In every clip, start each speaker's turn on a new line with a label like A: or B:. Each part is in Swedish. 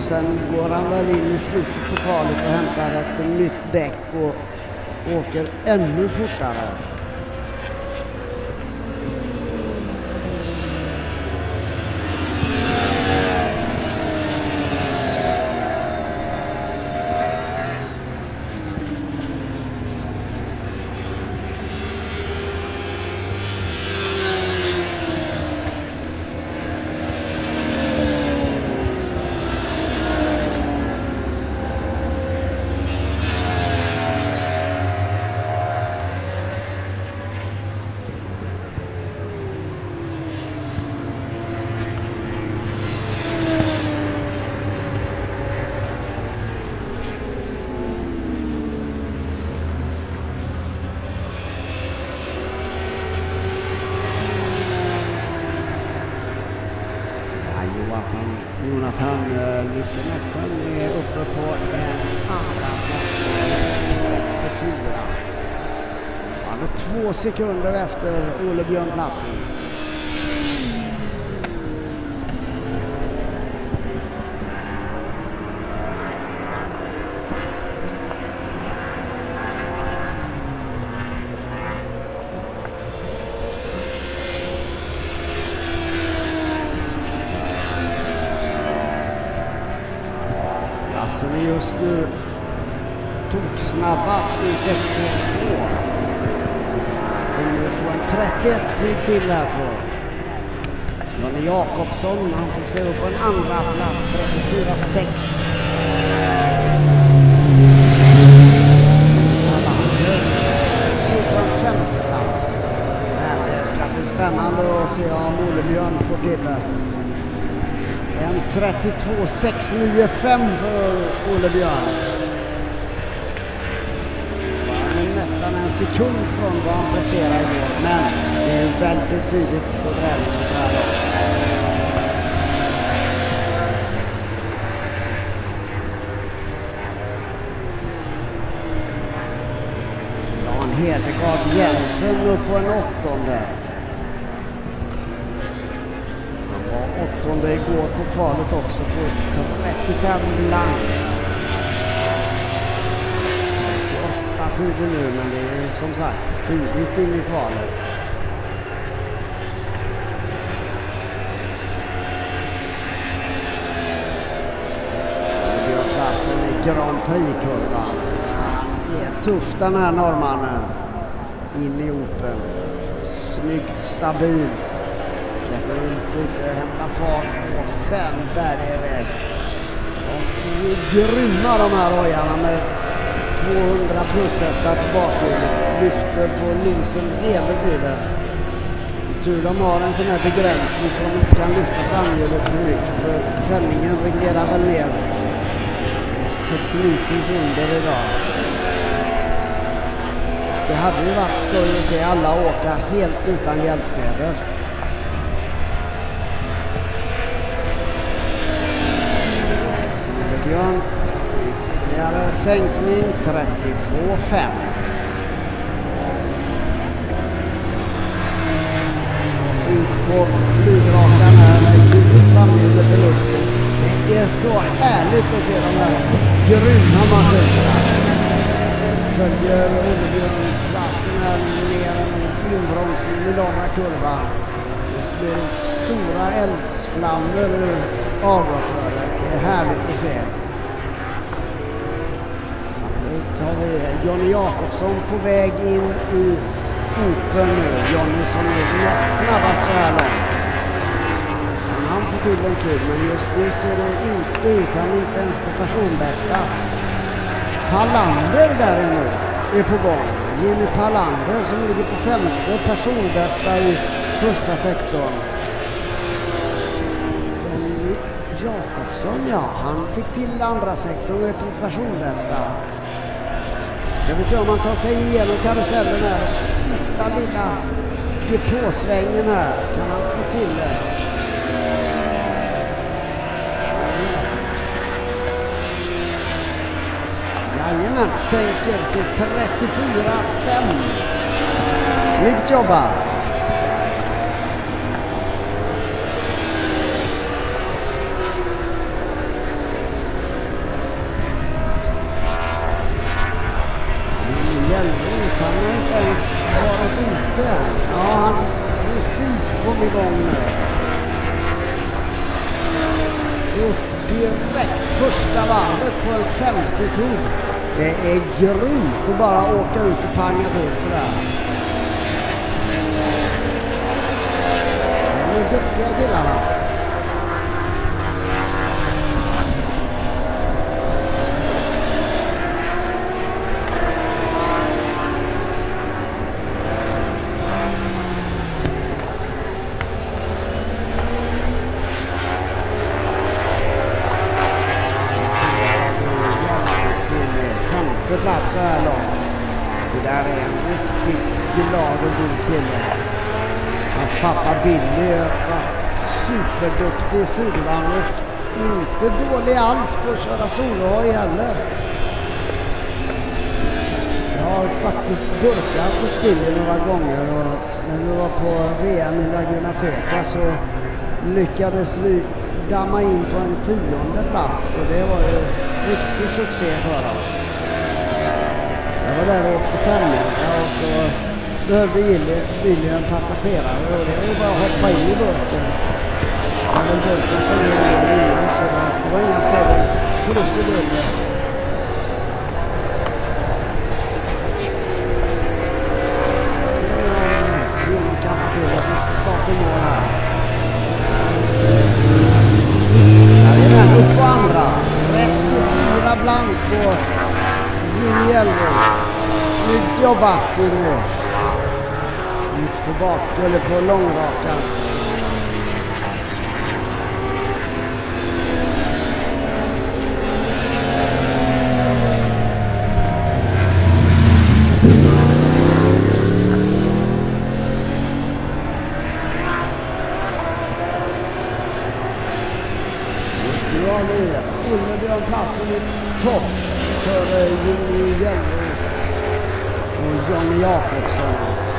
A: och sen går han väl in i slutet på kvalet och hämtar ett nytt däck och åker ännu fortare. Jonathan Lyckenässjön är uppe på en andra plats, 34. Han är 2 sekunder efter Ole Björn Plassen. Plassen är just nu snabbast i sektor 2. Kommer få en 31-tid till härifrån. Jonny Jakobsson, han tog sig upp på en andra plats, 34,6. Alander tog på en femte plats. Men det ska bli spännande att se om Ole Björn får till det. En 32,695 för Ole Björn. Nästan en sekund från vad han presterar igår, men det är väldigt tidigt på träningen så här långt. Jan Hedegaard Jensen upp på en 8:e. Han var 8:e igår på kvalet också på 35 blankt. Tider nu, men det är som sagt tidigt in i kvalet. Platsen i Grand Prix-kurvan. Han är tuff den här norrmannen. In i Open. Snyggt, stabilt. Släpper ut lite, hämtar fart och sen bär det iväg. De är grymma de här hojarna med 200 plus hästar på bakhjulet, lyfter på nosen hela tiden. Tur de har en sån här begränsning så de inte kan lyfta framhjulet för mycket, för tändningen reglerar väl ner. Teknikens under idag. Det hade ju varit skoj att se alla åka helt utan hjälpmedel. Björn. Sänkning 32,5. Ut på flygrakan här med ljudet framhjulet i luften. Det är så härligt att se de här grymma maskinerna. Följer Ole Björn Plassen här ner mot inbromsningen i långa kurvan. Det ser ut stora eldsflammor ur avgasröret. Det är härligt att se. Har vi Jonny Jakobsson på väg in i Open nu. Jonny som är näst snabbast så här långt. Han får till en tid, men just nu ser det inte ut. Han är inte ens på personbästa. Palander däremot är på gång. Jimmy Palander som ligger på 5:e personbästa i första sektorn. Jakobsson, ja, han fick till andra sektorn och är på personbästa. Ska vi se om man tar sig igenom karusellen här och så sista lilla depåsvängen här kan han få till det. Jajamän, sänker till 34,5. Snyggt jobbat! igång nu. Upp direkt första varvet på en 50-tid. Det är grymt att bara åka ut och panga till sådär. De är duktiga killarna. Plats så här långt. Det där är en riktigt glad och god kille. Hans pappa Billy har varit superduktig i sidovagn och inte dålig alls på att köra solohoj heller. Jag har faktiskt burkat på Billy några gånger och när vi var på VM i Laguna Seca så lyckades vi damma in på en 10:e plats och det var ju riktig succé för oss. Jag var där och åkte 500 och så behövde Billy en passagerare och det var bara att hoppa in i burken. Jag var burken för det innan så det var inga större förlust i Billy. Så nu kan få till ett start och mål här. Här är den upp på andra. 34 blank på Jimmy Elvers. Snyggt jobbat nu. Ut på bak eller på långrakan. Just nu har vi Olle Björn Passen i topp för Jimmy Elvers och Johnny Jakobsson.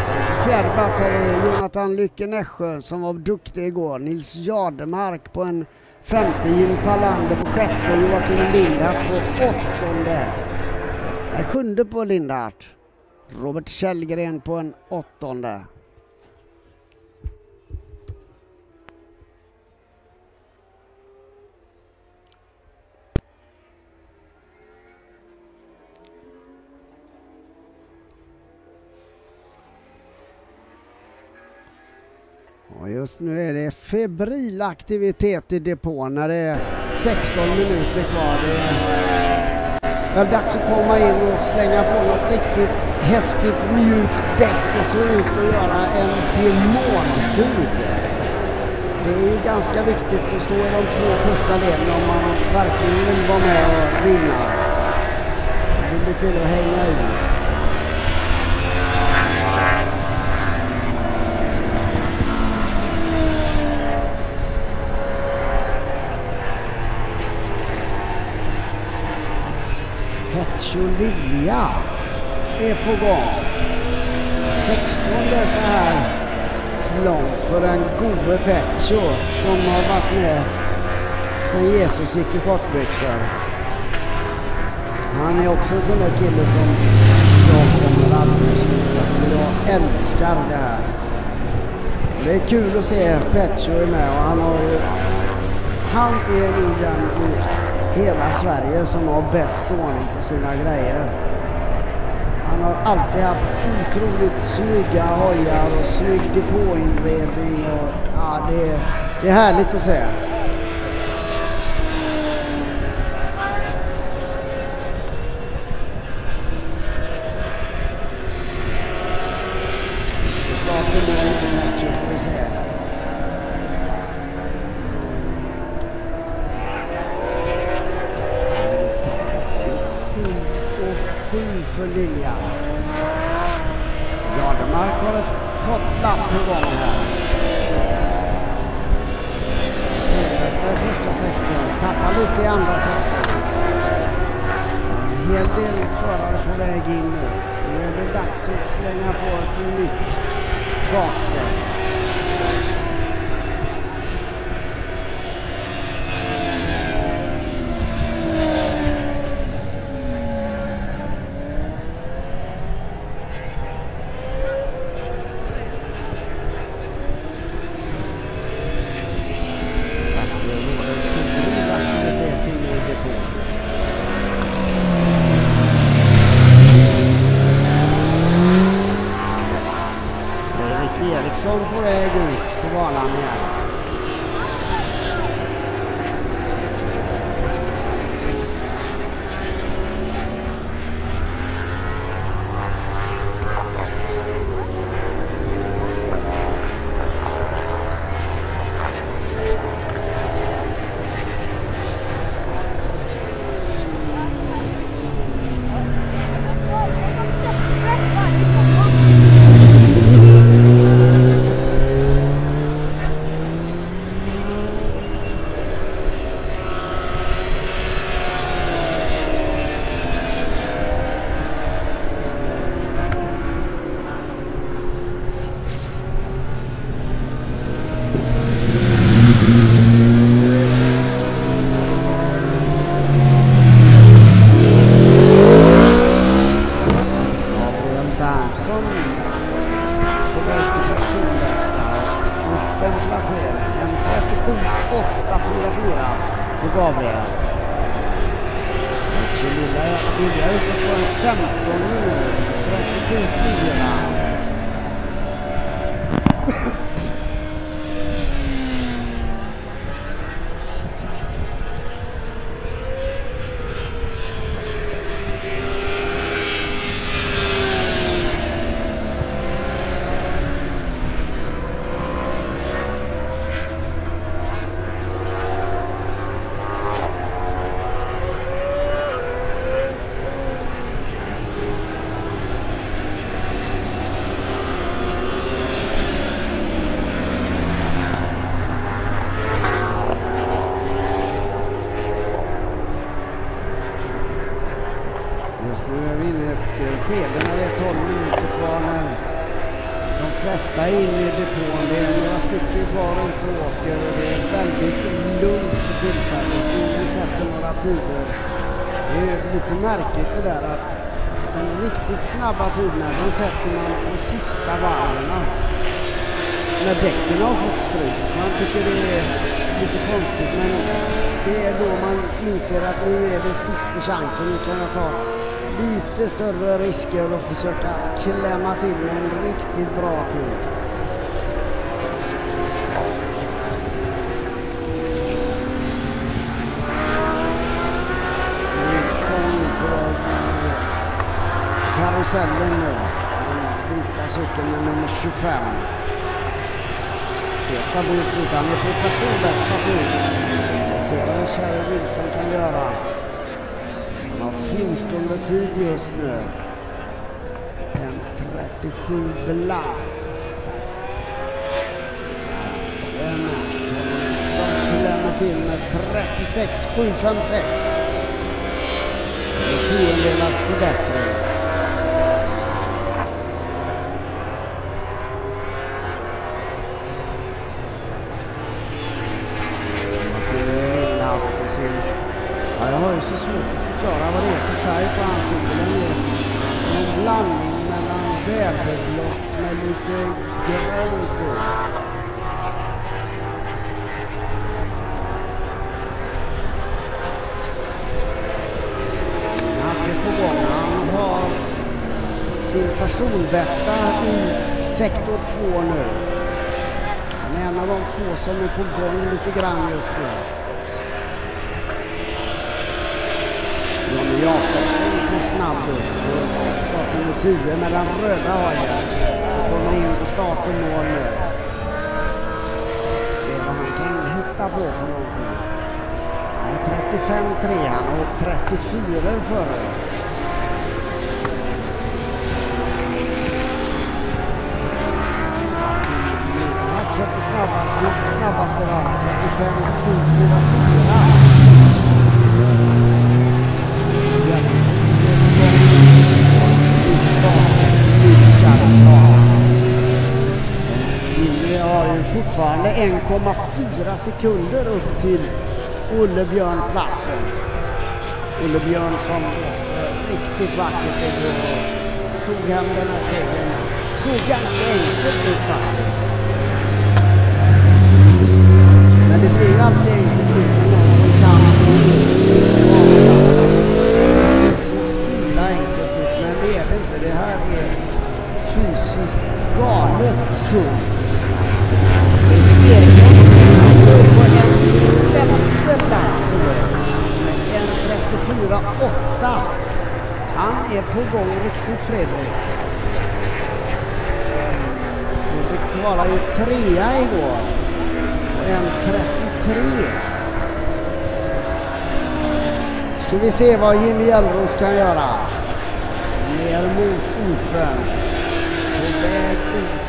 A: Sen på fjärde plats har vi Jonathan Lycke Nässjö som var duktig igår. Nils Jardemark på en 50, Jim Palander på sjätte, Joakim Lindhart på åttonde. Sjunde på Lindhart. Robert Källgren på en åttonde. Och just nu är det febril aktivitet i depån när det är 16 minuter kvar. Det är väl dags att komma in och slänga på något riktigt häftigt mjukt däck och så ut och göra en demontid. Det är ju ganska viktigt att stå i de två första leden om man verkligen vill vara med och vinna. Det blir till att hänga i. Petcho Lilja är på gång. 16 så här långt för den gode Petcho som har varit med sen Jesus gick i kortbyxor. Han är också en sån där kille som jag kommer aldrig sluta för jag älskar det här. Det är kul att se Petcho är med och han är nog den i hela Sverige som har bäst ordning på sina grejer. Han har alltid haft otroligt snygga hojar och snygg depåinredning och ja, det är härligt att se. För Lilja. Jardemark har ett hot lapp på gång här. Bästa i första sektorn. Tappar lite i andra sektorn. En hel del förare på väg in nu. Nu är det dags att slänga på ett nytt bakdäck. Så Lilla är uppe på en 15 minuter, 37-4. Just nu är vi inne i ett skede när det är 12 minuter kvar, när de flesta är inne i depån. Det är några stycken kvar ute och åker och det är väldigt lugnt för tillfället. Ingen sätter några tider. Det är lite märkligt det där att de riktigt snabba tiderna, de sätter man på sista varvorna när däcken har fått stryk. Man tycker det är lite konstigt, men det är då man inser att nu är det sista chansen. Nu kan jag ta lite större risker och försöka klämma till med en riktigt bra tid. Nilsson på väg in i karusellen nu. Den vita cykeln med nummer 25. Ser stabilt ut. Han är på personbästa tid. Ska se vad Kjell Wilson kan göra. Han har 14 tid just nu. En 37 blankt. Som klämmer till med 36,756. Det är 10-delars förbättring. Jag har ju så svårt att förklara vad det är för färg på hans cykel. Det är en blandning mellan bäverblått med lite grönt i. Han är på gång. Han har sin personbästa i sektor 2 nu. Han är en av de få som är på gång lite grann just nu. Johnny Jakobsson ser snabb ut på startnummer 10 med den röda hajen. Kommer in på start och mål nu. Se vad han kan hitta på för någonting. Nej, 35-3, han har åkt 34 förut. Han sätter snabbaste varv, 35-7-4-4. Vi har ju fortfarande 1,4 sekunder upp till Olle Björn Plassen. Olle Björn som riktigt vackert och tog hem den här segern. Så ganska enkelt ut faktiskt. Men det ser ju alltid enkelt ut med någon som kan avsluta. Det ser så himla enkelt ut, men det är det inte. Det här är fysiskt galet tungt. Eriksson går på en 5:e plats med en 34,8. Han är på gång riktigt, Fredrik. Fredrik kvalade ju 3:a igår. En 33. Ska vi se vad Jimmy Hjellros kan göra. Ner mot Open. På väg ut.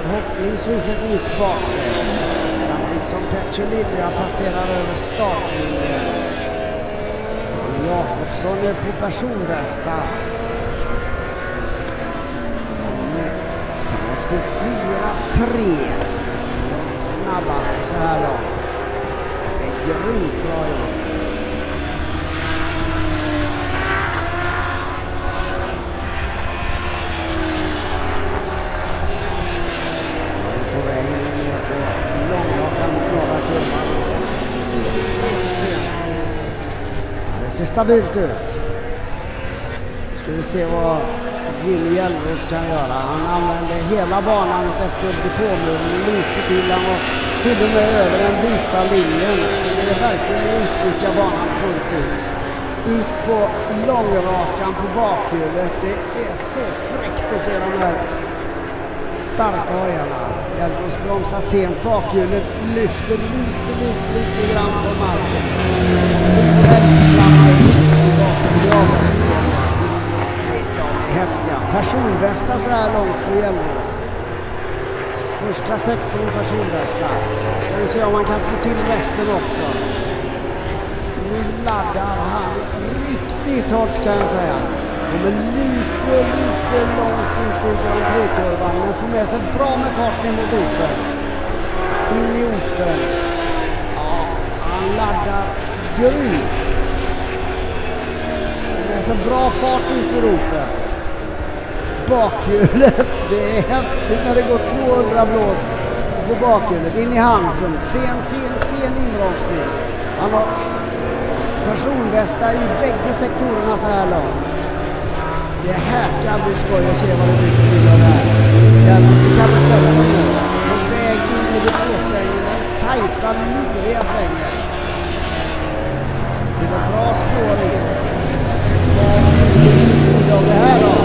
A: Förhoppningsvis ett nytt bakväg. Samtidigt som Petr Lilja passerar över startlinjen. Jakobsson är på personbästa. 34,3. Den snabbaste så här långt. Det är grymt bra gjort. ser stabilt ut. Nu ska vi se vad Jimmy Hjellros kan göra. Han använder hela banan efter depåmuren lite till. Han var till och med över den vita linjen. Det är verkligen att utnyttja banan fullt ut. Ut på långrakan på bakhjulet. Det är så fräckt att se de här starka höjarna. Hjellros bromsar sent, bakhjulet lyfter lite grann från marken. Stora älgstrammar i avgassystemet. De är häftiga. Personbästa så här långt för Hjellros. Första sektorn personbästa. Ska vi se om man kan få till resten också. Nu laddar han riktigt hårt kan jag säga. De är lite långt ut i Grand Prix-kurvan, men får med sig bra med fart mot Opel. In i Opel. Ja, han laddar grymt. Får med sig bra fart ut i Opel. Bakhjulet, det är häftigt när det går 200 blås på bakhjulet. In i Hansen, sen inbromsning. Han har personbästa i bägge sektorerna så här långt. Det här ska bli skoj att se vad det blir för tid av det här. Hjälmos i karusellen på väg in i depåsvängen, den tajta, luriga svängen. Till en bra spår in. Vad blir det för tid av det här då?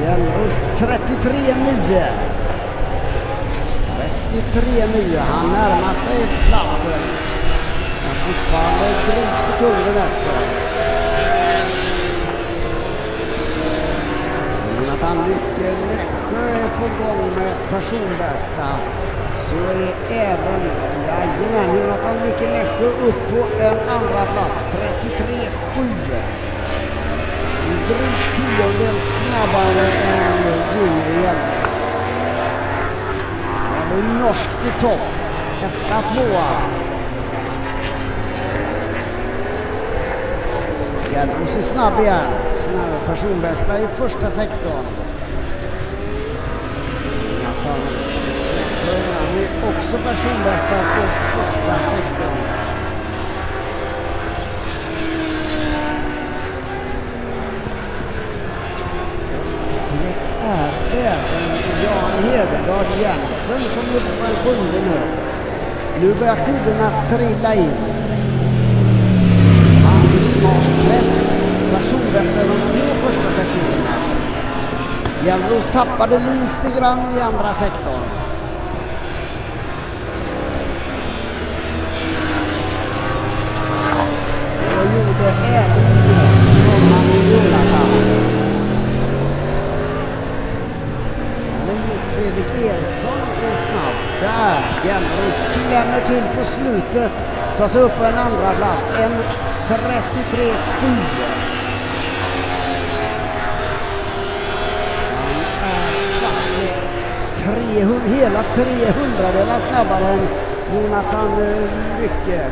A: Hjälmos 33,9. 33,9. Han närmar sig platsen. Men fortfarande drygt sekunden efter. Jonathan Lycke Nässjö är på gång med personbästa. Så är även Jonathan Lycke Nässjö upp på en andra plats. 33,7. En drygt tiondel snabbare än Jimmy Hjellros. Ja, det är norskt i topp. 1-2. Hjellros är snabb igen. Snabb personbästa i första sektorn. Han är också personbästa på första sektorn. Det är även Jan Hedegaard Jensen som är på en sjunde nu. Nu börjar tiderna trilla in. Marskläff, personbästa i de 2 första sektorerna. Hjellros tappade lite grann i andra sektorn. Så gjorde även Jonathan. Fredrik Eriksson är snabb. Där, Hjellros klämmer till på slutet. Tar sig upp på en andra plats. 33,7. Han är faktiskt hela 300 snabbare än Jonathan Lycke.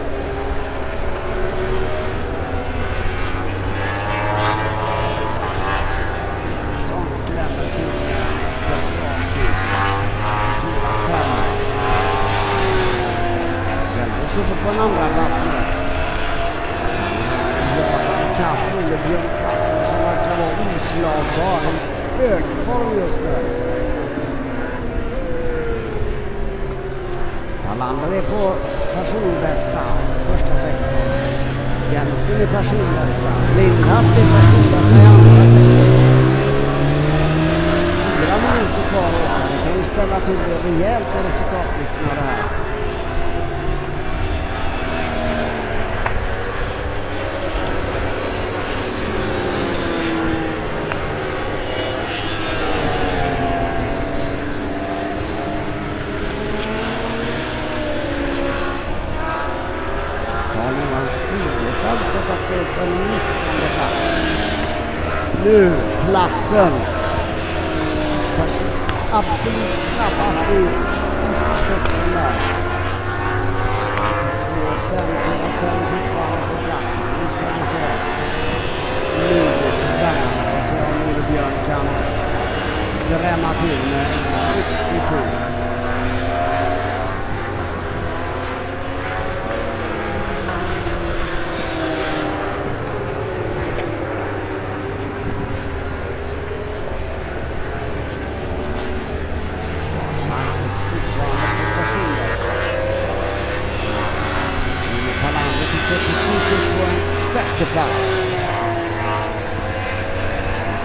A: Eriksson klämmer till en bra tid. 34,5. Hjellros uppe på en andra plats nu. Olle Björnkassen som verkar vara oslagbar i hög form just nu. Wallander är på personbästa första sektorn. Jensen är personbästa. Lindhardt är personbästa i andra sektorn. 4 minuter kvar att åka. Det kan ju ställa till det rejält i resultatlistorna det här. Stigefältet alltså upp en 19:e plats. Nu platsen. Absolut snabbast i sista sektorn där. 2,545 fortfarande på platsen. Nu ska vi se. Nu blir det spännande att se om Olle Björn kan drämma till med riktig tid. sjätte plats.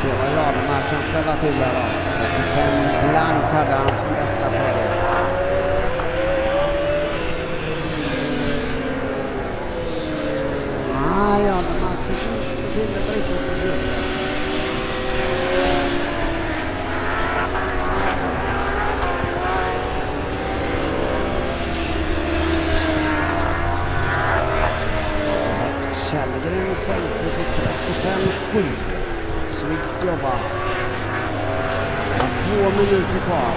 A: Se vad Janemark kan ställa till där då. 35 blank hade han som bästa förut. Janemark fick inte till ett riktigt på slutet. Källgren sänkte till 35,7. Snyggt jobbat. 2 minuter kvar.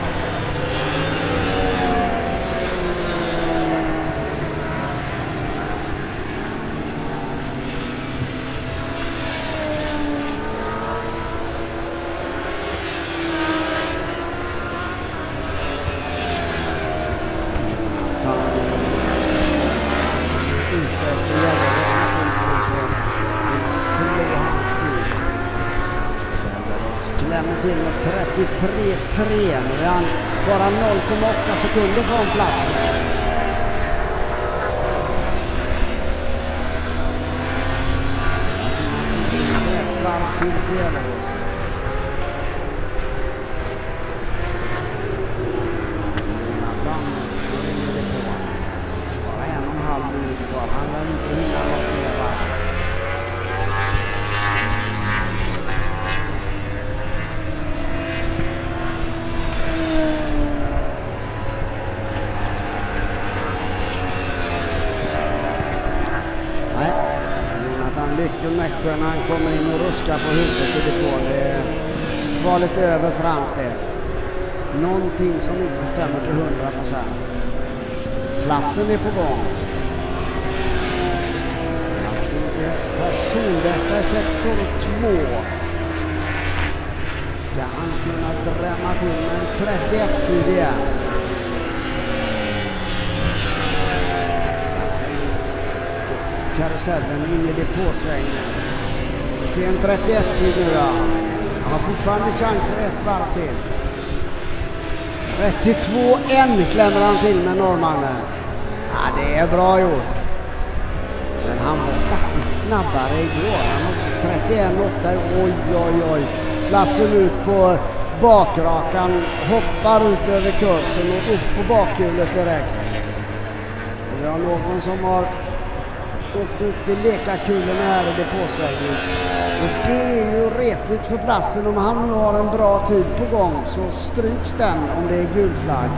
A: Klämmer till med 33,3. Nu är han bara 0,8 sekunder från platsen. Ett varv till Fjällås. Jonathan ringer det på. Bara 1,5 minuter kvar. Han lär inte hinna något mer varv. Lyckelmässjön, han kommer in och ruskar på huvudet i depån. Det var lite över för hans del. Någonting som inte stämmer till 100%. Klassen är på gång. Klassen är personbästa i sektor 2. Ska han kunna drämma till med en 31 tidigare? Karusellen in i depåsvängen. Vi ser en 31 nu då. Han har fortfarande chans för ett varv till. 32,1 klämmer han till med norrmannen. Ja, det är bra gjort. Men han var faktiskt snabbare igår. Han var 31,8. Oj. Klassen ut på bakrakan. Hoppar ut över kursen och upp på bakhjulet direkt. Och vi har någon som har åkt ut till lekakulorna här i depåsvägen. Och det är ju retligt för platsen. Om han har en bra tid på gång så stryks den om det är gul flagg.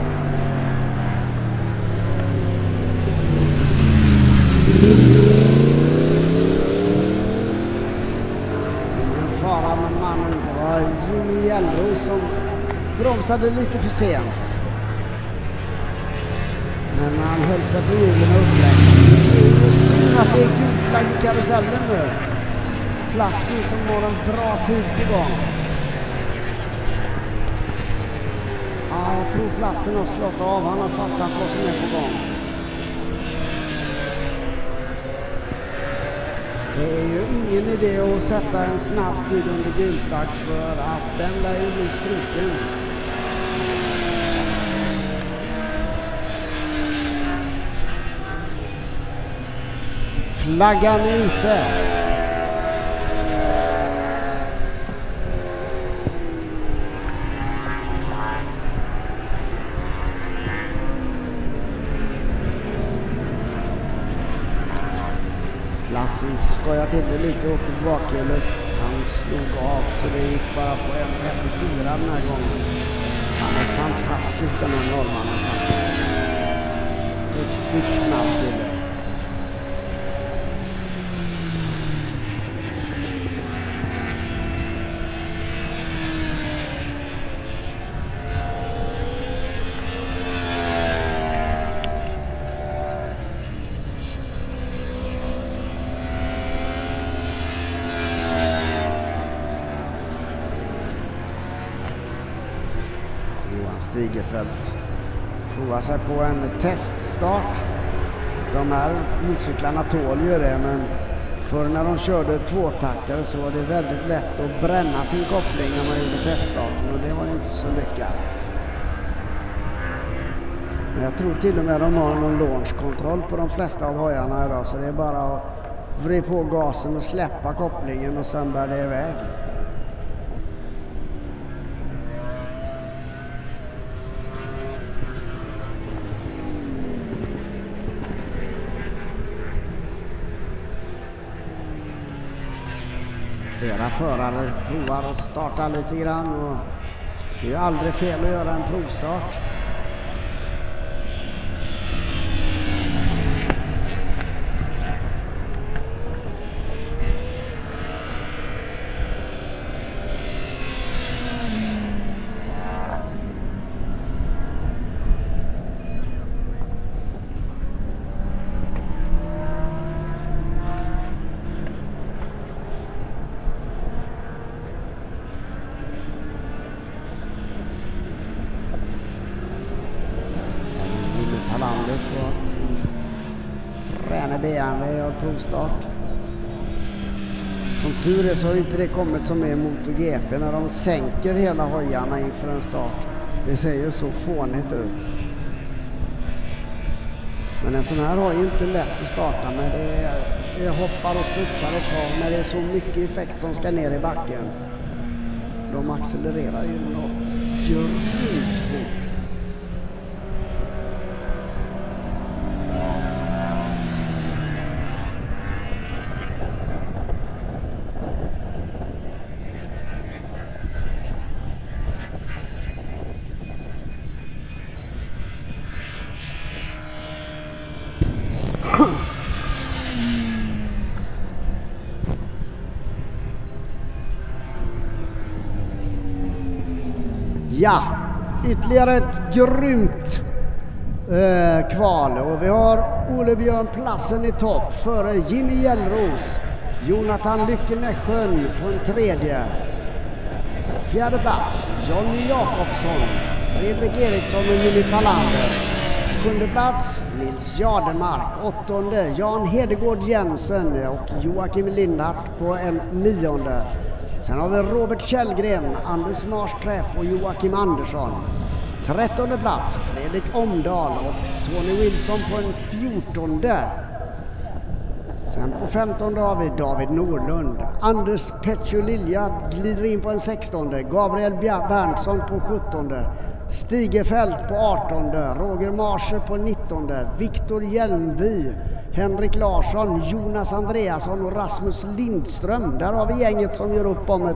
A: Ingen fara med mannen. Det var Jimmy Hjellros som bromsade lite för sent. Men han höll sig på hjulen och upplägg. Det är ju synd att det är gul flagg i karusellen nu. Platsen som har en bra tid på gång. Ja, jag tror platsen har slått av. Han har fattat vad som är på gång. Det är ju ingen idé att sätta en snabb tid under gul flagg för att den lär ju bli struken. Flaggan är ute. Klassen skojar till det lite och åkte på bakhjulet. Han slog av så det gick bara på 1,34 den här gången. Han är fantastisk den här norrmannen. Riktigt snabb kille. Stigerfält provar sig på en teststart. De här motorcyklarna tål ju det, men för när de körde tvåtaktare så var det väldigt lätt att bränna sin koppling när man gjorde teststarten, och det var ju inte så lyckat. Men jag tror till och med de har någon launchkontroll på de flesta av hojarna idag, så det är bara att vrid på gasen och släppa kopplingen och sen bär det iväg. Flera förare provar att starta lite grann och det är ju aldrig fel att göra en provstart. Landet på Fräne BMW och provstart. Som tur är så har inte det kommit som är MotoGP när de sänker hela hojarna inför en start. Det ser ju så fånigt ut. Men en sån här har ju inte lätt att starta med. Det hoppar och studsar och så när det är så mycket effekt som ska ner i backen. De accelererar ju något grymt fort. Ja, ytterligare ett grymt kval och vi har Ole Björn Plassen i topp före Jimmy Hjellros, Jonathan Lyckenässjön på en tredje. Fjärde plats Johnny Jakobsson, Fredrik Eriksson och Jimmy Palander. Sjunde plats Nils Jardemark, åttonde Jan Hedegård Jensen och Joakim Lindhart på en nionde. Sen har vi Robert Källgren, Anders Marsträff och Joakim Andersson. 13:e plats Fredrik Omdahl och Tony Wilson på en 14:e. Sen på 15:e har vi David Norlund. Anders Petjo Lilja glider in på en 16:e. Gabriel Berntsson på 17:e. Stigefält på 18:e. Roger Marser på 19:e. Viktor Hjelmby, Henrik Larsson, Jonas Andreasson och Rasmus Lindström. Där har vi gänget som gör upp om ett